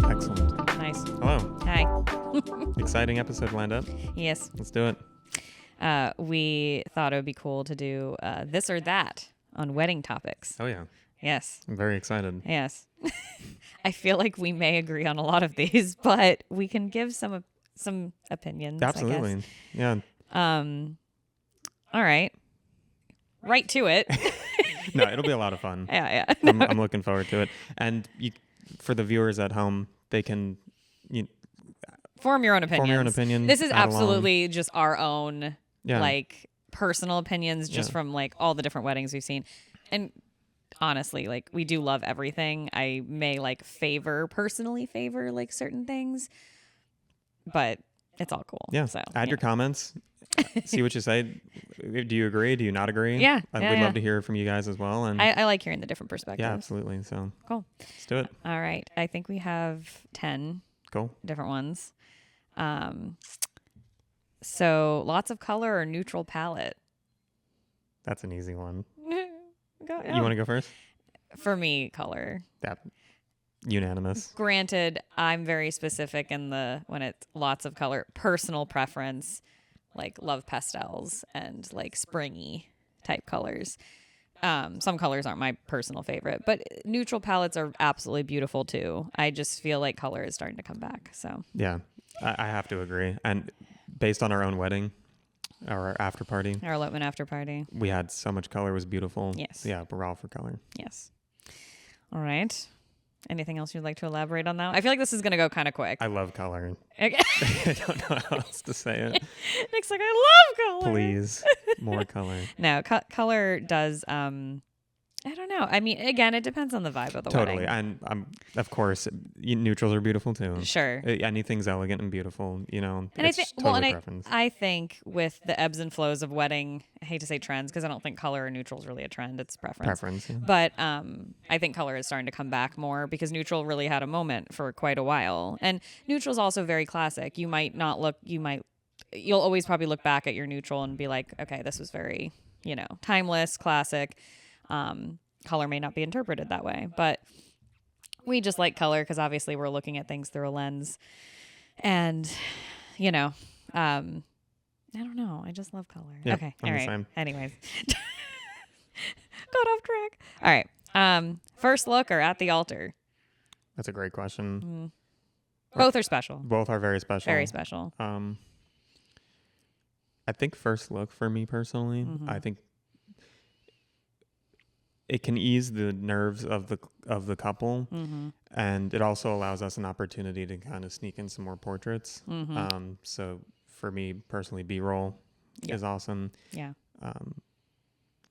Excellent. Nice. Hello. Hi. Exciting episode lined up. Yes. Let's do it. We thought it would be cool to do this or that on wedding topics. Oh, yeah. Yes. I'm very excited. Yes. I feel like we may agree on a lot of these, but we can give some opinions. Absolutely. I guess. Yeah. All right. Right to it. No, it'll be a lot of fun. Yeah. I'm looking forward to it. And for the viewers at home, they can Form your own opinions. form your own opinion. This is add along. absolutely just our own Yeah. like personal opinions just Yeah. from like all the different weddings we've seen. And honestly, like we do love everything. I may like personally favor like certain things, but it's all cool. Yeah. So Add your comments. See what you say. Do you agree? Do you not agree? Yeah, We'd yeah. love to hear from you guys as well. And I like hearing the different perspectives. yeah, absolutely. So Cool. let's do it. All right. I think we have 10 Cool. different ones. So lots of color or neutral palette. That's an easy one. Go, You want to go first? For me, color. That unanimous. Granted, I'm very specific in when it's lots of color, personal preference, like love pastels and like springy type colors. Some colors aren't my personal favorite, but neutral palettes are absolutely beautiful too. I just feel like color is starting to come back. So Yeah, I have to agree. And based on our own wedding, our after party, our elopement after party. we had so much color. It was beautiful. Yes. So yeah, we're all for color. Yes. All right. Anything else you'd like to elaborate on that? I feel like this is going to go kind of quick. I love color. Okay. I don't know how else to say it. Nick's like, I love color. Please, more color. No, color does. I don't know. I mean, again, it depends on the vibe of the Totally. wedding. And of course, neutrals are beautiful too. Sure. Anything's elegant and beautiful, And it's totally preference. I think with the ebbs and flows of wedding, I hate to say trends because I don't think color or neutral is really a trend. It's preference. Yeah. But I think color is starting to come back more because neutral really had a moment for quite a while. And neutral is also very classic. You'll always probably look back at your neutral and be like, okay, this was very, timeless, classic. Color may not be interpreted that way, but we just like color because obviously we're looking at things through a lens. And, I don't know. I just love color. Yeah, okay. I'm All the right. same. Anyways. Got off track. All right. First look or at the altar? That's a great question. Both are special. Both are very special. Very special. I think first look for me personally, I think it can ease the nerves of the couple, and it also allows us an opportunity to kind of sneak in some more portraits. So for me personally, B-roll is awesome. Yeah.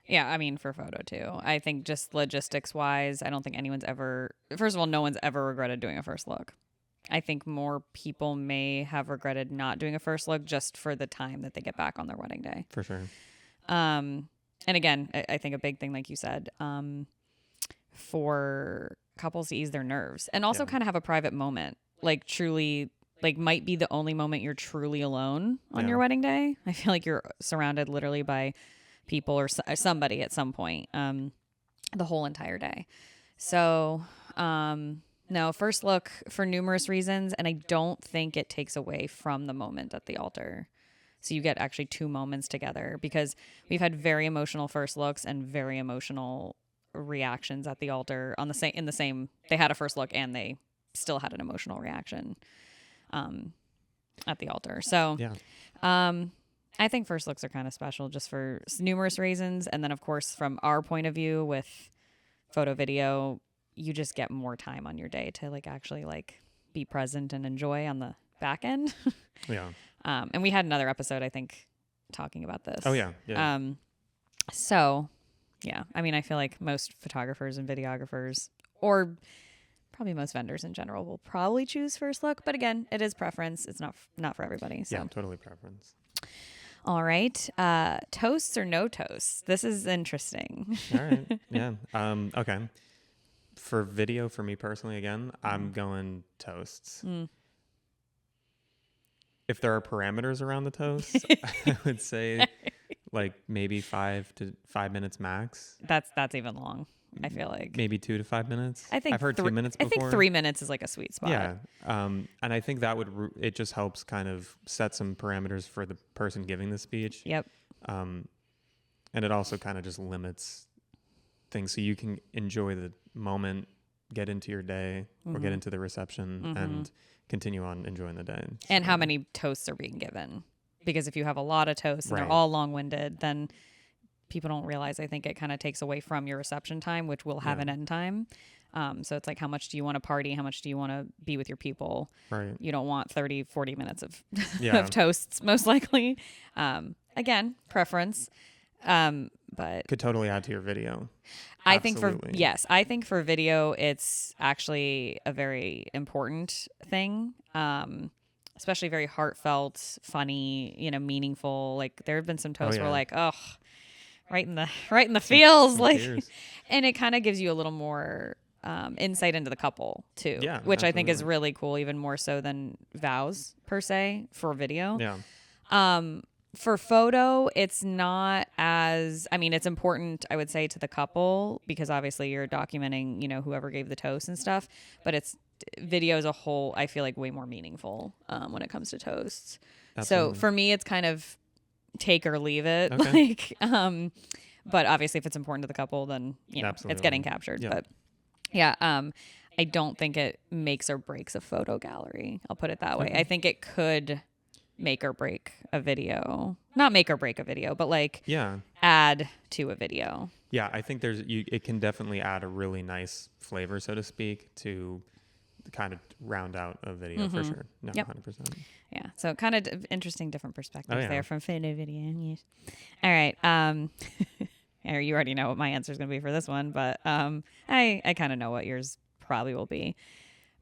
Yeah, I mean, for photo too. I think just logistics wise, I don't think first of all, no one's ever regretted doing a first look. I think more people may have regretted not doing a first look just for the time that they get back on their wedding day. For sure. And again, I think a big thing, like you said, for couples to ease their nerves and also kind of have a private moment, like truly, like might be the only moment you're truly alone on your wedding day. I feel like you're surrounded literally by people or somebody at some point, the whole entire day. So, no, first look for numerous reasons. And I don't think it takes away from the moment at the altar. So you get actually 2 moments together because we've had very emotional first looks and very emotional reactions at the altar they had a first look and they still had an emotional reaction at the altar. So I think first looks are kind of special just for numerous reasons. And then of course, from our point of view with photo video, you just get more time on your day to like actually like be present and enjoy on the back end. Yeah. And we had another episode, I think, talking about this. Oh, yeah. Yeah. So, yeah. I mean, I feel like most photographers and videographers, or probably most vendors in general, will probably choose first look. But again, it is preference. It's not for everybody. So. Yeah, totally preference. All right. Toasts or no toasts? This is interesting. All right. Yeah. Okay. For video, for me personally, again, I'm going toasts. If there are parameters around the toast, I would say like maybe 5 minutes max. That's even long. I feel like Maybe 2 to 5 minutes. I think I've heard 2 minutes before. I think 3 minutes is like a sweet spot. Yeah. And I think that it just helps kind of set some parameters for the person giving the speech. Yep. And it also kind of just limits things so you can enjoy the moment, get into your day or get into the reception and continue on enjoying the day. And how many toasts are being given? Because if you have a lot of toasts and Right. they're all long-winded, then people don't realize, I think it kind of takes away from your reception time, which will have an end time. So it's like, how much do you want to party? How much do you want to be with your people? Right. You don't want 30, 40 minutes of, Yeah. of toasts, most likely. Again, preference. But Could totally add to your video. I think Absolutely. I think for video, it's actually a very important thing. Especially very heartfelt, funny, meaningful. Like there have been some toasts where yeah. like, oh, right in the feels, Some like, tears. and it kind of gives you a little more insight into the couple too, Yeah, which I think is absolutely. really cool, even more so than vows per se for video. Yeah. For photo, it's not as, I mean, it's important, I would say, to the couple because obviously you're documenting, whoever gave the toast and stuff, but it's video as a whole, I feel like way more meaningful when it comes to toasts. Absolutely. So for me, it's kind of take or leave it. Okay. But obviously if it's important to the couple, then, it's Absolutely. getting captured. Yeah. But yeah, I don't think it makes or breaks a photo gallery. I'll put it that way. Okay. I think it could make or break a video. Not make or break a video, but like Yeah. add to a video. Yeah, I think it can definitely add a really nice flavor, so to speak, to kind of round out a video for sure. No, Yep. 100%. Yeah. So kind of interesting different perspectives yeah. there from photo video. Yes. All right. You already know what my answer is going to be for this one, but I kind of know what yours probably will be.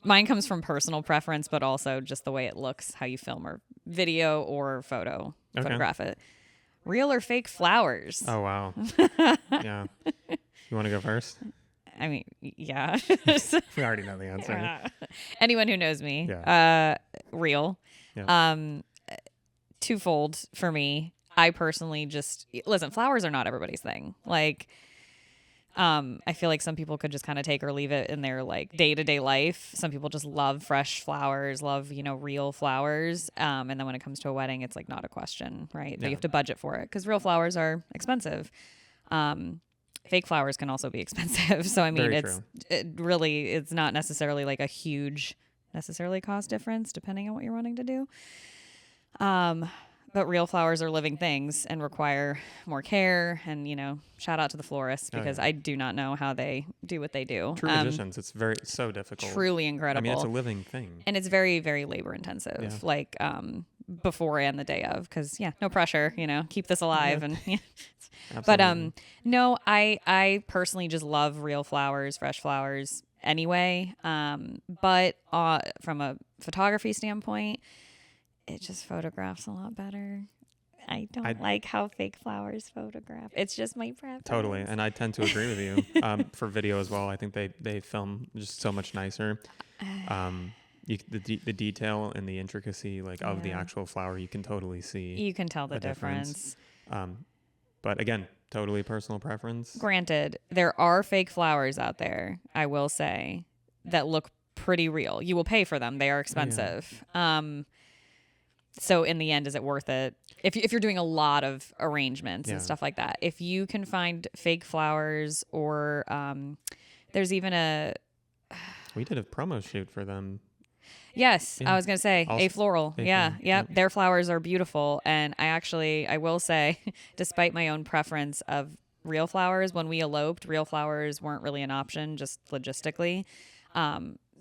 Mine comes from personal preference, but also just the way it looks, how you film or video or photograph it. Real or fake flowers? Oh, wow. Yeah. You want to go first? I mean, yeah. We already know the answer. Anyone who knows me, Yeah. real. Yeah. Twofold for me. I personally just listen. Flowers are not everybody's thing. Like, I feel like some people could just kind of take or leave it in their like day-to-day life. Some people just love fresh flowers, love real flowers. And then when it comes to a wedding, it's like not a question, right? But you have to budget for it because real flowers are expensive. Fake flowers can also be expensive. So I mean, Very it's not necessarily like a huge necessarily cost difference depending on what you're wanting to do. But real flowers are living things and require more care. And, shout out to the florists because I do not know how they do what they do. True magicians. It's so difficult. Truly incredible. I mean, it's a living thing. And it's very, very labor intensive, Yeah. like before and the day of, because no pressure, keep this alive. And but Absolutely. no, I personally just love real flowers, fresh flowers anyway. But from a photography standpoint, it just photographs a lot better. I don't like how fake flowers photograph. It's just my preference. Totally, and I tend to agree with you. For video as well, I think they film just so much nicer. The detail and the intricacy of the actual flower, you can totally see. You can tell the difference. But again, totally personal preference. Granted, there are fake flowers out there, I will say, that look pretty real. You will pay for them. They are expensive. So in the end, is it worth it? If you're doing a lot of arrangements and stuff like that, if you can find fake flowers or there's even We did a promo shoot for them. Yes, Yeah. I was going to say Also A Floral. Yeah, Floral. yep. Yep. Their flowers are beautiful. And I will say, despite my own preference of real flowers, when we eloped, real flowers weren't really an option, just logistically.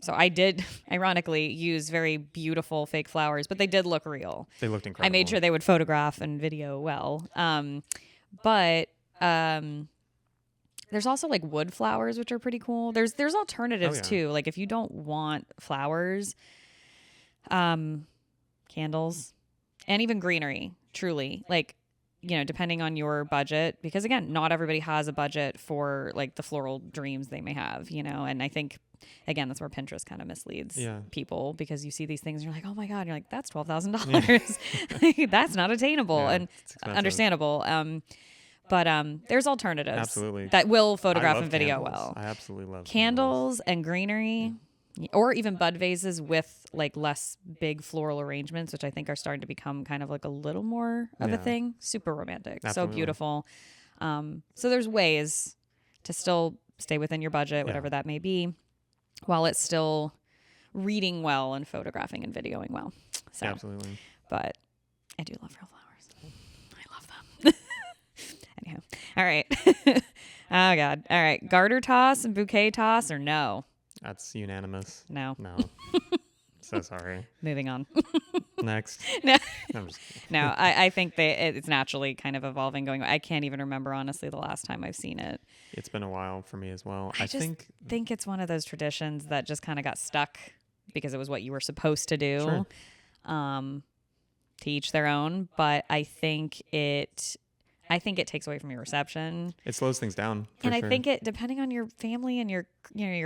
So I did, ironically, use very beautiful fake flowers, but they did look real. They looked incredible. I made sure they would photograph and video well. But there's also like wood flowers, which are pretty cool. There's alternatives too. Like if you don't want flowers, candles, and even greenery, truly. Like depending on your budget, because again, not everybody has a budget for like the floral dreams they may have, and I think, again, that's where Pinterest kind of misleads people, because you see these things and you're like, oh my God, you're like, that's $12,000. Like, that's not attainable, and understandable. But there's alternatives Absolutely. that will photograph I love and video candles. well. I absolutely love Candles and greenery, or even bud vases with like less big floral arrangements, which I think are starting to become kind of like a little more of a thing. Super romantic. Absolutely. So beautiful. So there's ways to still stay within your budget, whatever that may be, while it's still reading well and photographing and videoing well. So, Absolutely. But I do love real flowers. I love them. Anyhow. All right. Oh, God. All right. Garter toss and bouquet toss, or no? That's unanimous. No. No. So sorry. Moving on. Next. No. I'm just kidding. No, I think it's naturally kind of evolving, going. I can't even remember, honestly, the last time I've seen it. It's been a while for me as well. I just think it's one of those traditions that just kind of got stuck because it was what you were supposed to do. Sure. To each their own, but I think it takes away from your reception. It slows things down. And sure. I think it, depending on your family and your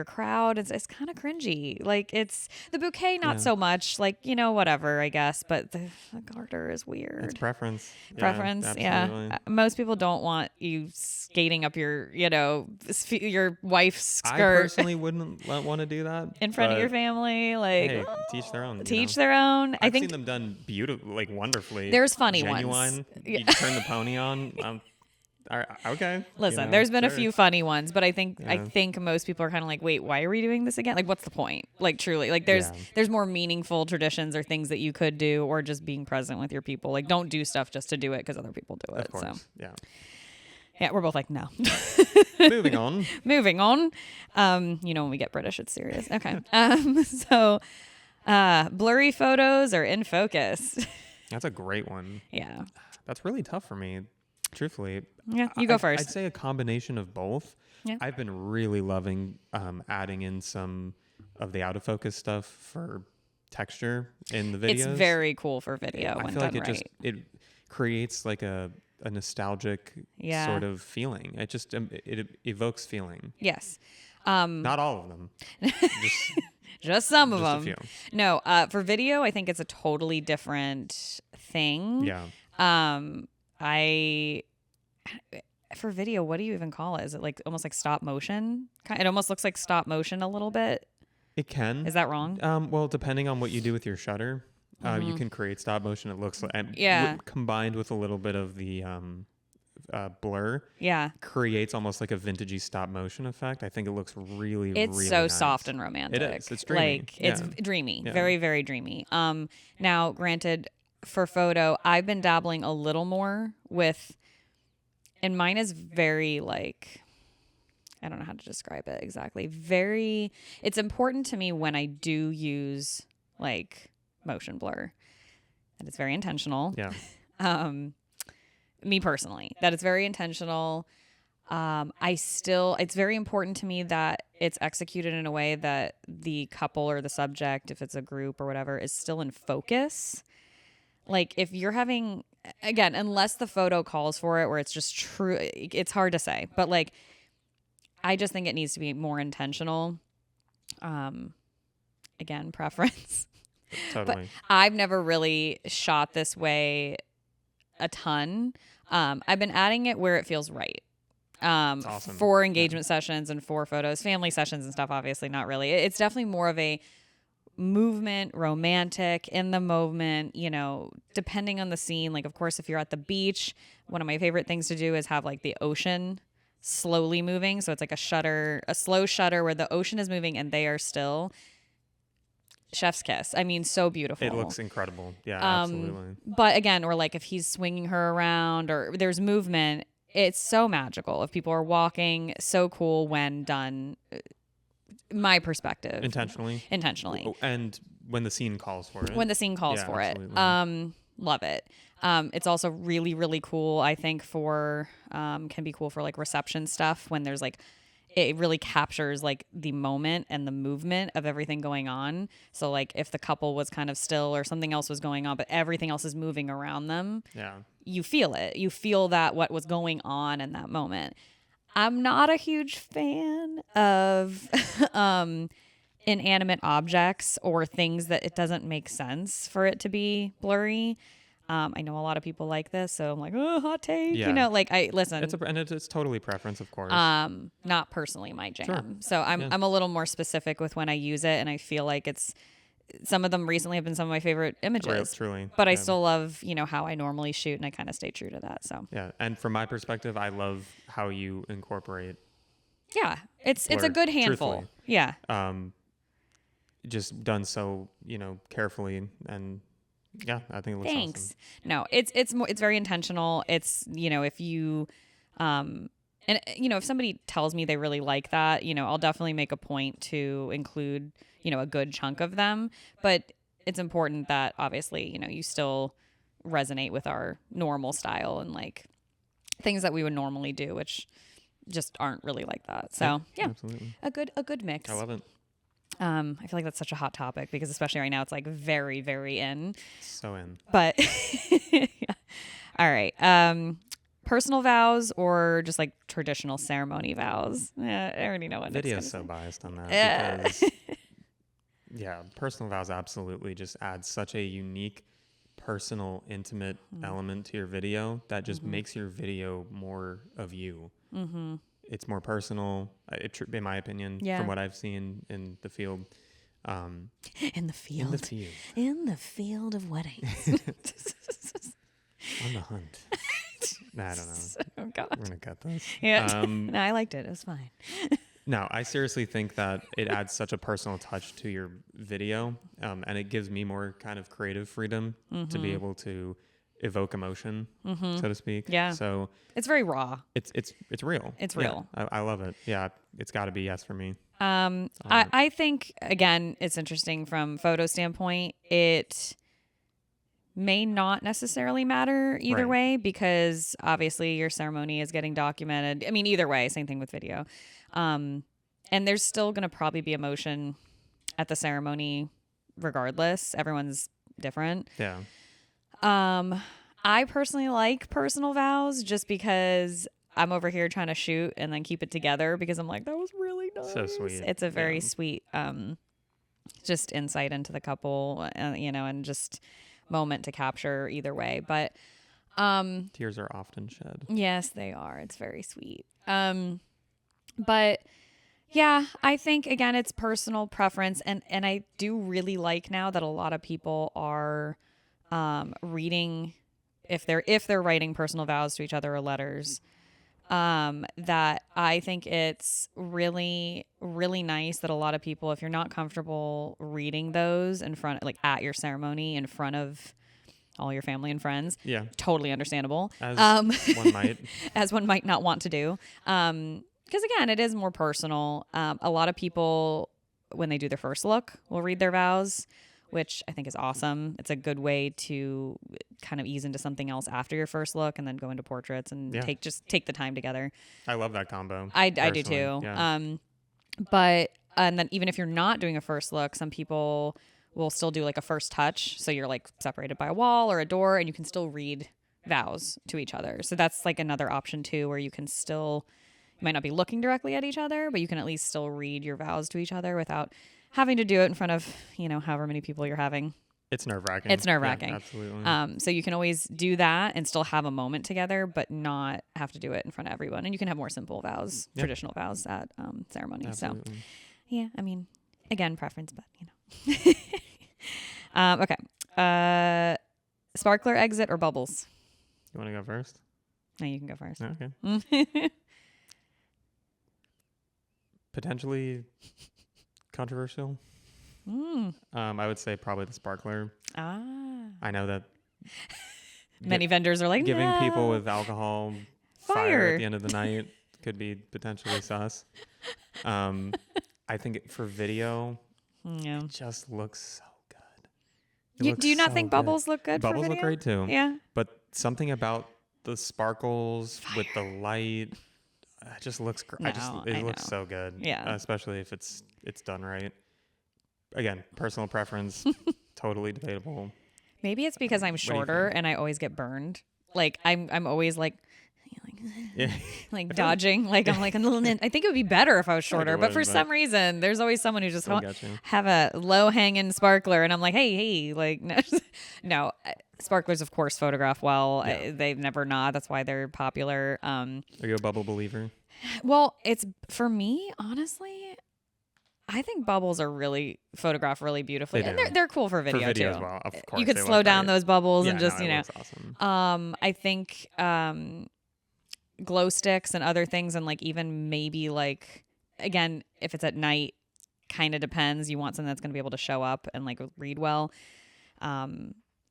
crowd, it's kind of cringy. Like, it's the bouquet, not so much, like, whatever, I guess, but the garter is weird. It's preference. Preference. Absolutely. Yeah. Most people don't want you skating up your your wife's I skirt personally wouldn't want to do that in front of but your family. Like, hey, teach their own. teach their own. I've seen them done beautiful, like wonderfully. There's funny Genuine. ones. You turn the pony on. Okay. Listen, there's been a sure. few funny ones, but I think most people are kind of like, wait, why are we doing this again? Like, what's the point? Like, truly, like there's more meaningful traditions or things that you could do, or just being present with your people. Like, don't do stuff just to do it because other people do it. Of course. So Yeah. we're both like, no. Moving on. Moving on. When we get British, it's serious. Okay. So blurry photos or in focus? That's a great one. Yeah. That's really tough for me, truthfully. Yeah, you go first. I'd say a combination of both. Yeah. I've been really loving adding in some of the out of focus stuff for texture in the videos. It's very cool for video I when feel done like right. it creates like a nostalgic sort of feeling. It just it evokes feeling. Yes. Not all of them. Just some of Just a them. few. No, for video, I think it's a totally different thing. Yeah. For video, what do you even call it? Is it like almost like stop motion? It almost looks like stop motion a little bit. It can. Is that wrong? Well, depending on what you do with your shutter, you can create stop motion. It looks like, and combined with a little bit of the blur, creates almost like a vintagey stop motion effect. I think it looks really, it's really so nice. soft and romantic. It is. It's dreamy. Like, it's dreamy. Yeah. Very, very dreamy. Now, granted, for photo, I've been dabbling a little more with, and mine is very like, I don't know how to describe it exactly. It's important to me when I do use like motion blur, that it's very intentional. Yeah. Me personally, that it's very intentional. It's very important to me that it's executed in a way that the couple or the subject, if it's a group or whatever, is still in focus. Like, if you're having, again, unless the photo calls for it, where it's just true, it's hard to say. But like, I just think it needs to be more intentional. Again, preference. Totally. But I've never really shot this way a ton. I've been adding it where it feels right. Awesome. For engagement sessions and for photos, family sessions and stuff, obviously not really. It's definitely more of a movement, romantic, in the moment, depending on the scene. Like, of course, if you're at the beach, one of my favorite things to do is have like the ocean slowly moving. So it's like a slow shutter where the ocean is moving and they are still. Chef's kiss. I mean, so beautiful. It looks incredible. Yeah, absolutely. But again, or like if he's swinging her around or there's movement, it's so magical. If people are walking, so cool when done. My perspective. Intentionally. And when the scene calls for it. Absolutely. Love it. It's also really, really cool, I think, can be cool for like reception stuff when there's like, it really captures like the moment and the movement of everything going on. So like if the couple was kind of still or something else was going on, but everything else is moving around them, Yeah. you feel it. You feel that what was going on in that moment. I'm not a huge fan of inanimate objects or things that it doesn't make sense for it to be blurry. I know a lot of people like this, so I'm like, oh, hot take. Yeah. You know, like I listen. It's totally preference, of course. Not personally my jam. Sure. So I'm Yeah. I'm a little more specific with when I use it, and I feel like it's some of them recently have been some of my favorite images. Truly. But I Yeah. still love, how I normally shoot, and I kind of stay true to that. So Yeah, and from my perspective, I love how you incorporate yeah, it's a blur, good handful. truthfully. Yeah. Just done so carefully, and yeah, I think it looks Thanks. awesome. No, it's very intentional. It's if you and if somebody tells me they really like that, I'll definitely make a point to include a good chunk of them. But it's important that obviously you still resonate with our normal style and like things that we would normally do, which just aren't really like that. So yeah, Absolutely. a good mix. I love it. I feel like that's such a hot topic because especially right now it's like very, very in. So in. But yeah. All right. Personal vows or just like traditional ceremony vows? Yeah, I already know what Nick's Video's gonna so biased on that Yeah. because personal vows absolutely just adds such a unique, personal, intimate element to your video that just makes your video more of you. Mm-hmm. It's more personal, in my opinion, Yeah. from what I've seen in the field. In the In the field. field. In the field of weddings. On the hunt. Nah, I don't know. Oh God. We're gonna cut this. Yeah. No, I liked it. It was fine. No, I seriously think that it adds such a personal touch to your video, and it gives me more kind of creative freedom to be able to evoke emotion, so to speak. Yeah. So It's very raw. it's real. It's Yeah, real. I love it. Yeah, it's got to be yes for me. I think again, it's interesting from photo standpoint. It may not necessarily matter either Right. way because obviously your ceremony is getting documented. I mean, either way, same thing with video. And there's still going to probably be emotion at the ceremony regardless. Everyone's different. Yeah. I personally like personal vows just because I'm over here trying to shoot and then keep it together because I'm like, that was really nice. So sweet. It's a very Yeah. sweet, just insight into the couple, and just moment to capture either way. But, Tears are often shed. yes, they are. It's very sweet. But yeah, I think again, it's personal preference. And I do really like now that a lot of people are, reading if they're writing personal vows to each other or letters, that I think it's really, really nice that a lot of people, if you're not comfortable reading those in front, like at your ceremony in front of all your family and friends, Yeah. totally understandable. As one might. As one might not want to do. Because again, it is more personal. A lot of people, when they do their first look, will read their vows, which I think is awesome. It's a good way to kind of ease into something else after your first look and then go into portraits and Yeah. take the time together. I love that combo. I do personally. too. Yeah. And then even if you're not doing a first look, some people will still do like a first touch. So you're like separated by a wall or a door and you can still read vows to each other. So that's like another option too, where you can still, you might not be looking directly at each other, but you can at least still read your vows to each other without having to do it in front of, however many people you're having. It's nerve-wracking. It's nerve-wracking. Yeah, absolutely. So you can always do that and still have a moment together, but not have to do it in front of everyone. And you can have more simple vows, Yeah. traditional vows at ceremonies. Absolutely. So yeah, I mean, again, preference, but okay. Sparkler exit or bubbles? You want to go first? No, you can go first. Okay. Potentially controversial. I would say probably the sparkler. I know that Many vendors are like, giving no. people with alcohol fire Fire. at the end of the night could be potentially sus. I think for video, Yeah. it just looks so good. It Do you looks not so think good. bubbles look good Bubbles for look video? great too. Yeah. But something about the sparkles with the light, it just looks No, it looks so good. Yeah. Especially if it's done right. Again, personal preference, totally debatable. Maybe it's because I'm do you shorter think? and I always get burned. Like I'm always like Yeah. like dodging. Like I'm like a little. I think it would be better if I was feel like it shorter, but would, for but some reason, there's always someone who just still got you. have a low hanging sparkler, and I'm like, hey, like no, no. Sparklers, of course, photograph well. Yeah. They've never not. That's why they're popular. Are you a bubble believer? Well, it's for me, honestly. I think bubbles are really photograph really beautifully, They and do. they're cool for video, For video too. as well, of course. You could they slow look down great. those bubbles Yeah, and just no, you it know. looks awesome. I think glow sticks and other things, and like even maybe like again, if it's at night, kind of depends. You want something that's going to be able to show up and like read well.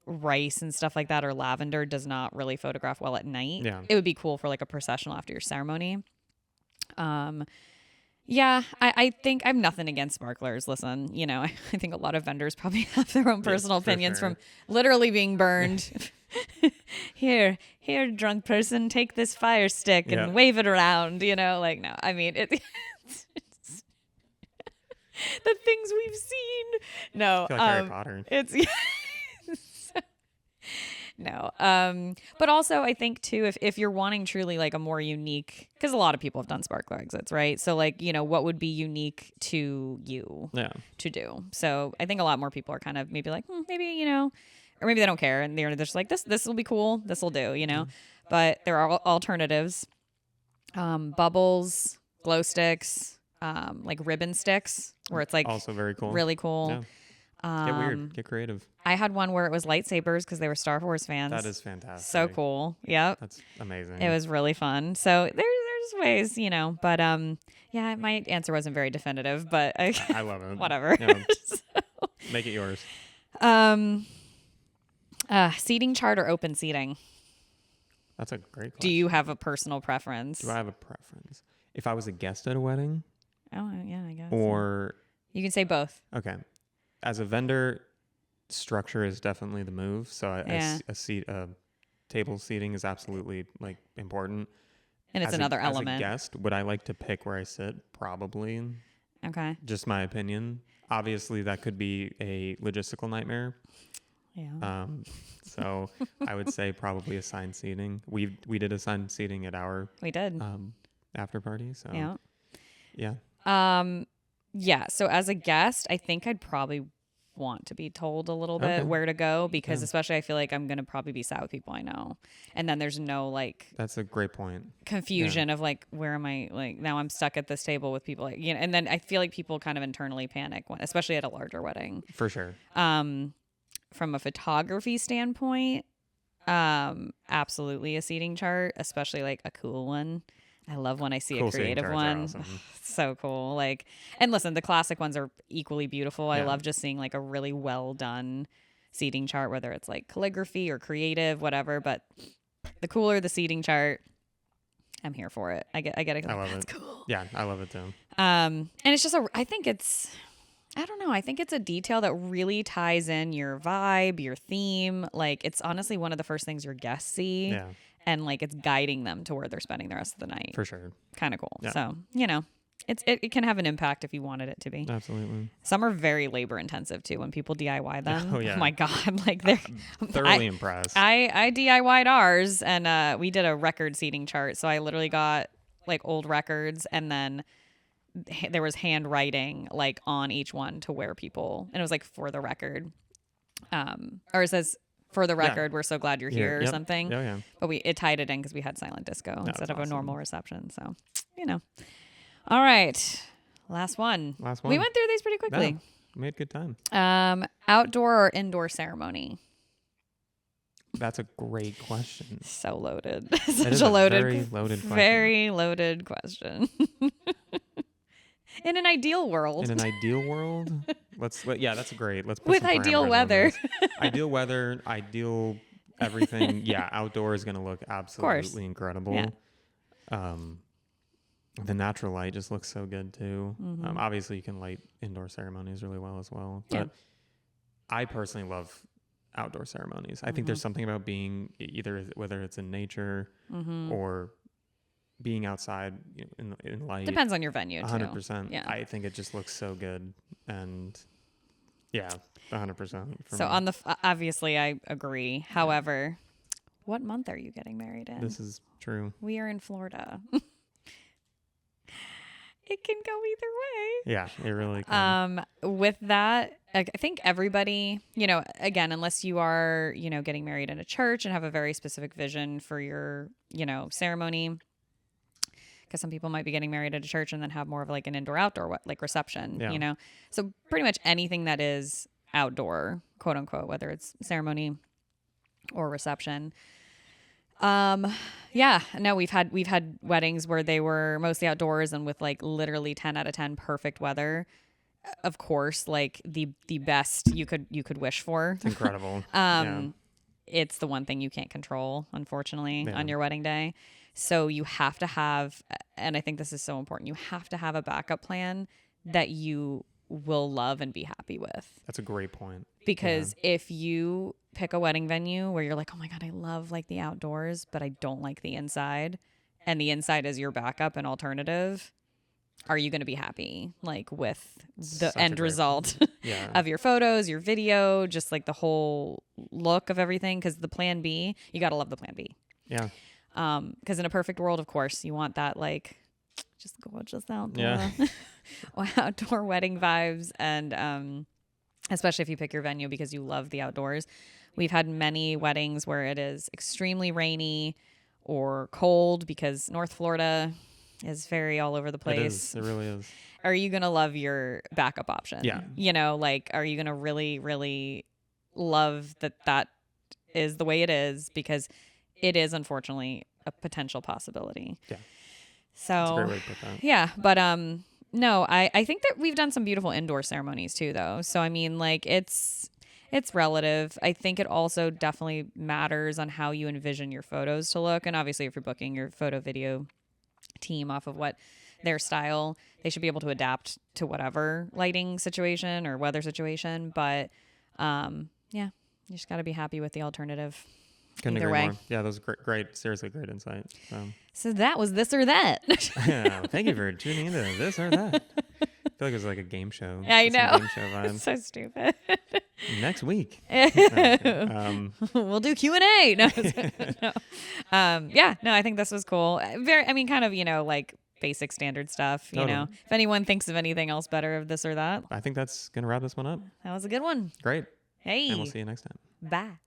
Rice and stuff like that, or lavender does not really photograph well at night. Yeah. It would be cool for like a processional after your ceremony. Yeah, I think I'm nothing against sparklers. Listen, you know, I think a lot of vendors probably have their own personal for opinions sure. from literally being burned. Here, drunk person, take this fire stick and Yeah. wave it around. You know, like no, I mean it. It's the things we've seen. No, I feel like Harry Potter. it's no. But also I think too, if you're wanting truly like a more unique, because a lot of people have done sparkler exits, right? So like, you know, what would be unique to you Yeah. to do? So I think a lot more people are kind of maybe like, maybe, you know, or maybe they don't care and they're just like, this will be cool. This will do, you know, but there are alternatives. Bubbles, glow sticks, like ribbon sticks where it's like Also very cool. really cool. Yeah. Get weird. Get creative. I had one where it was lightsabers because they were Star Wars fans. That is fantastic. So cool. Yep. That's amazing. It was really fun. So there's ways, you know, but yeah, my answer wasn't very definitive, but I love it. whatever. Yeah. Make it yours. Seating chart or open seating? That's a great question. Do you have a personal preference? Do I have a preference? If I was a guest at a wedding, Oh, yeah, I guess. or You can say both. okay, as a vendor, structure is definitely the move. So Yeah. a table seating is absolutely like important. And it's As another As element. a guest, would I like to pick where I sit? Probably. Okay. Just my opinion. Obviously, that could be a logistical nightmare. Yeah. So I would say probably assigned seating. We did assigned seating at our We did. after party. So Yeah. yeah. Yeah. So as a guest, I think I'd probably want to be told a little bit Okay. where to go because Yeah. especially I feel like I'm going to probably be sat with people I know. And then there's no like That's a great point. confusion of like, where am I? Like now I'm stuck at this table with people like, you know, and then I feel like people kind of internally panic when, especially at a larger wedding. For sure. From a photography standpoint, absolutely a seating chart, especially like a cool one. I love when I see Cool a seating creative charts are one. awesome. It's so cool. Like, and listen, the classic ones are equally beautiful. I Yeah. love just seeing like a really well done seating chart, whether it's like calligraphy or creative, whatever. But the cooler the seating chart, I'm here for it. I get it. I love That's it. cool. Yeah, I love it too. And it's just I think it's a detail that really ties in your vibe, your theme. Like it's honestly one of the first things your guests see. Yeah, And like it's guiding them to where they're spending the rest of the night. for sure. Kind of cool. Yeah. So, you know, it can have an impact if you wanted it to be. Absolutely. Some are very labor intensive too when people DIY them. Oh, yeah. my God. Like they're Thoroughly impressed. I DIY'd ours and we did a record seating chart. So I literally got like old records and then there was handwriting like on each one to where people, and it was like for the record. Or it says for the record, we're so glad you're here or Yep. something. Oh yeah. But it tied it in because we had silent disco instead of a awesome. normal reception. So, you know. All right. Last one. Last We one. went through these pretty quickly. Yeah, we had a good time. Outdoor or indoor ceremony? That's a great question. So loaded. That Such is a a loaded, very loaded question. very loaded question. In an ideal world, In an ideal world, yeah, that's great. Let's put with some ideal parameters on weather. this. Ideal weather, ideal everything. Yeah, outdoor is going to look absolutely incredible. Yeah. The natural light just looks so good too. Mm-hmm. Obviously, you can light indoor ceremonies really well as well. But Yeah. I personally love outdoor ceremonies. I think Mm-hmm. there's something about being either whether it's in nature Mm-hmm. or being outside in light. Depends on your venue too. 100%. Yeah. I think it just looks so good, and yeah, 100%. So on the obviously I agree. However, what month are you getting married in? This is true. We are in Florida. It can go either way. Yeah, it really can. With that, I think everybody, again, unless you are, getting married in a church and have a very specific vision for your, ceremony, because some people might be getting married at a church and then have more of like an indoor-outdoor like reception, Yeah. So pretty much anything that is outdoor, quote unquote, whether it's ceremony or reception. Yeah, no, we've had weddings where they were mostly outdoors and with like literally 10 out of 10 perfect weather. Of course, like the best you could wish for. It's incredible. Yeah. It's the one thing you can't control, unfortunately, Yeah. on your wedding day. So you have to have, and I think this is so important, you have to have a backup plan that you will love and be happy with. That's a great point. Because if you pick a wedding venue where you're like, oh my God, I love like the outdoors, but I don't like the inside, and the inside is your backup and alternative, are you going to be happy like with the Such a end great result Yeah. of your photos, your video, just like the whole look of everything? Because the plan B, you got to love the plan B. Yeah. Because in a perfect world, of course, you want that like just gorgeous outdoor, Yeah. outdoor wedding vibes. And especially if you pick your venue because you love the outdoors. We've had many weddings where it is extremely rainy or cold because North Florida is very all over the It place. is. It really is. Are you going to love your backup option? Yeah. Like, are you going to really, really love that is the way it is? Because it is unfortunately a potential possibility. Yeah. So That's a great way to put that. yeah, but no, I think that we've done some beautiful indoor ceremonies too, though. So I mean, like it's relative. I think it also definitely matters on how you envision your photos to look, and obviously, if you're booking your photo video team off of what their style, they should be able to adapt to whatever lighting situation or weather situation. But yeah, you just got to be happy with the alternative. Couldn't Either agree way. more. Yeah, that was great. Seriously, great insight. So that was this or that. Yeah, thank you for tuning into this or that. I feel like it was like a game show. I Some know. Game show vibes. So stupid. Next week. Okay. We'll do Q&A. No, no. Yeah, no, I think this was cool. Kind of, like basic standard stuff, Totally. If anyone thinks of anything else better of this or that, I think that's going to wrap this one up. that was a good one. Great. Hey. And we'll see you next time. Bye.